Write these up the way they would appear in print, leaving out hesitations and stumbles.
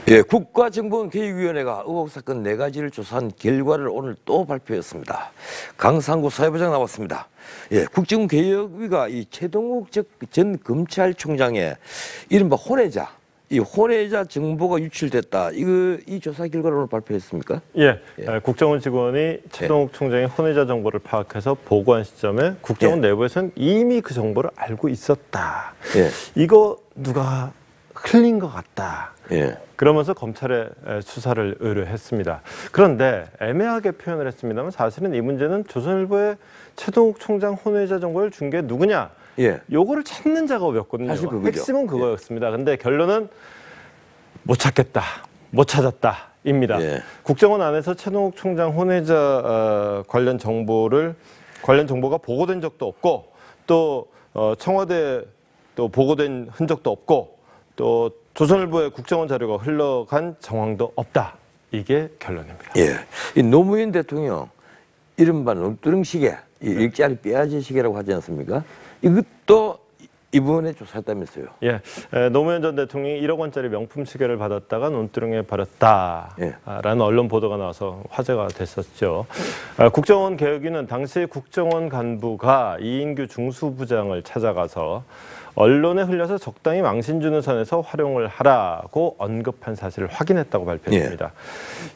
예, 국가정보원개혁위원회가 의혹 사건 4가지를 조사한 결과를 오늘 또 발표했습니다. 강상구 사회부장 나왔습니다. 예, 국정개혁위가 이 최동욱 전 검찰총장의 이른바 혼외자, 이 혼외자 정보가 유출됐다. 이 조사 결과를 오늘 발표했습니까? 예, 국정원 직원이 최동욱 총장의 혼외자 정보를 파악해서 보고한 시점에 국정원 내부에서는 이미 그 정보를 알고 있었다. 이거 누가 흘린 것 같다. 그러면서 검찰에 수사를 의뢰했습니다. 그런데 애매하게 표현을 했습니다만 사실은 이 문제는 조선일보의 최동욱 총장 혼외자 정보를 준 게 누구냐? 요거를 찾는 작업이었거든요. 사실 그거죠. 핵심은 그거였습니다. 근데 결론은 못 찾겠다, 못 찾았다입니다. 국정원 안에서 최동욱 총장 혼외자 관련 정보가 보고된 적도 없고 또 청와대 또 보고된 흔적도 없고 또 조선일보의 국정원 자료가 흘러간 정황도 없다. 이게 결론입니다. 이 노무현 대통령 이른바 논두렁시계, 일자리 빼앗은 시계라고 하지 않습니까? 이것도 이번에 조사했다면서요? 노무현 전 대통령이 1억 원짜리 명품 시계를 받았다가 논두렁에 버렸다라는 언론 보도가 나와서 화제가 됐었죠. 국정원 개혁위는 당시 국정원 간부가 이인규 중수부장을 찾아가서 언론에 흘려서 적당히 망신 주는 선에서 활용을 하라고 언급한 사실을 확인했다고 발표했습니다.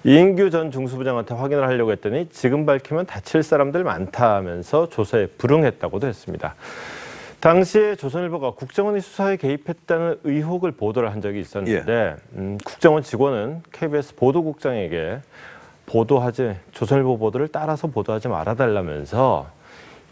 이인규 전 중수부장한테 확인을 하려고 했더니 지금 밝히면 다칠 사람들 많다면서 조사에 불응했다고도 했습니다. 당시에 조선일보가 국정원이 수사에 개입했다는 의혹을 보도를 한 적이 있었는데 국정원 직원은 KBS 보도국장에게 조선일보 보도를 따라서 보도하지 말아달라면서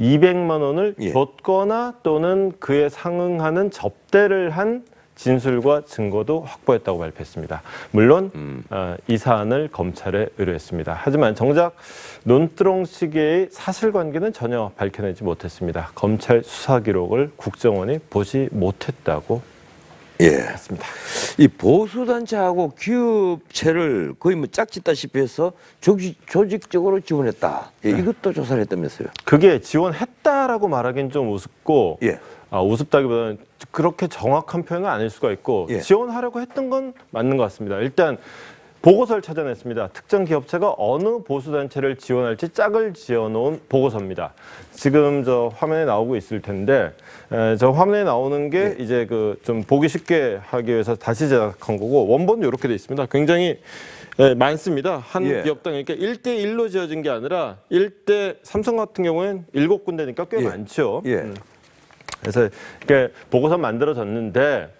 200만 원을 줬거나 또는 그에 상응하는 접대를 한 진술과 증거도 확보했다고 발표했습니다. 물론 이 사안을 검찰에 의뢰했습니다. 하지만 정작 논두렁 시계의 사실관계는 전혀 밝혀내지 못했습니다. 검찰 수사 기록을 국정원이 보지 못했다고 했습니다. 이 보수단체하고 기업체를 거의 뭐 짝짓다시피 해서 조직적으로 지원했다. 이것도 조사를 했다면서요? 그게 지원했다라고 말하기는 좀 우습고 우습다기보다는 그렇게 정확한 표현은 아닐 수가 있고 지원하려고 했던 건 맞는 것 같습니다. 일단 보고서를 찾아냈습니다. 특정 기업체가 어느 보수단체를 지원할지 짝을 지어놓은 보고서입니다. 지금 저 화면에 나오고 있을 텐데 저 화면에 나오는 게 이제 그 좀 보기 쉽게 하기 위해서 다시 제작한 거고 원본도 이렇게 돼 있습니다. 굉장히 많습니다. 한 기업당 이렇게 1대1로 지어진 게 아니라 삼성 같은 경우에는 7군데니까 꽤 많죠. 그래서 이렇게 보고서 만들어졌는데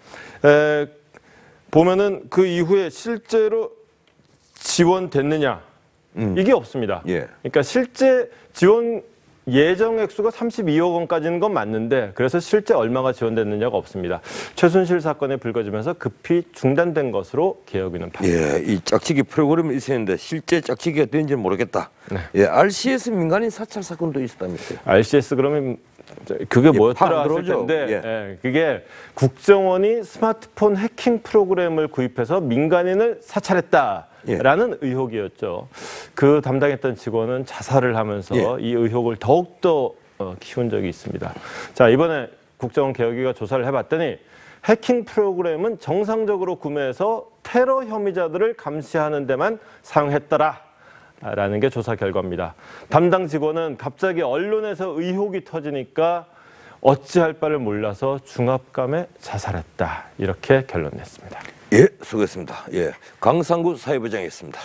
보면은 그 이후에 실제로 지원됐느냐 이게 없습니다. 그러니까 실제 지원 예정 액수가 32억 원까지는 건 맞는데 그래서 실제 얼마가 지원됐느냐가 없습니다. 최순실 사건에 불거지면서 급히 중단된 것으로 개혁위는 봤습니다. 이 짝짓기 프로그램이 있었는데 실제 짝짓기가 된지는 모르겠다. RCS 민간인 사찰 사건도 있었다면서요? RCS 그러면 그게 뭐였더라 했을 텐데 그게 국정원이 스마트폰 해킹 프로그램을 구입해서 민간인을 사찰했다라는 의혹이었죠. 그 담당했던 직원은 자살을 하면서 이 의혹을 더욱더 키운 적이 있습니다. 자, 이번에 국정원 개혁위가 조사를 해봤더니 해킹 프로그램은 정상적으로 구매해서 테러 혐의자들을 감시하는 데만 사용했더라. 라는 게 조사 결과입니다. 담당 직원은 갑자기 언론에서 의혹이 터지니까 어찌할 바를 몰라서 중압감에 자살했다. 이렇게 결론 냈습니다. 수고했습니다. 강상구 사회부장이었습니다.